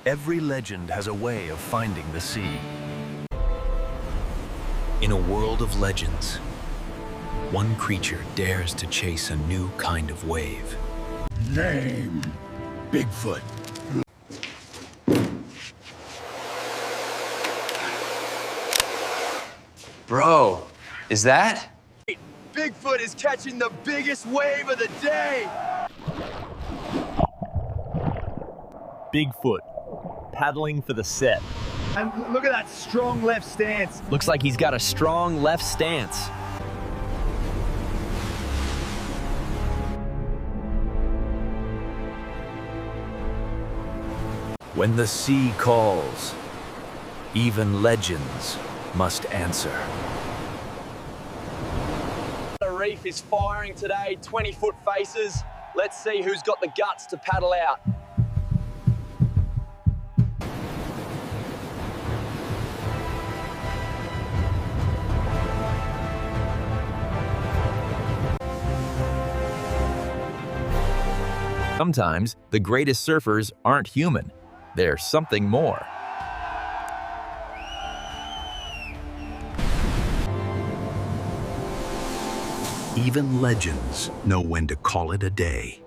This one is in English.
Every legend has a way of finding the sea. In a world of legends, one creature dares to chase a new kind of wave. Name: Bigfoot. Bro, is that? Bigfoot is catching the biggest wave of the day! Bigfoot, paddling for the set. And look at that strong left stance. Looks like he's got a strong left stance. When the sea calls, even legends must answer. The reef is firing today, 20-foot faces. Let's see who's got the guts to paddle out. Sometimes the greatest surfers aren't human. They're something more. Even legends know when to call it a day.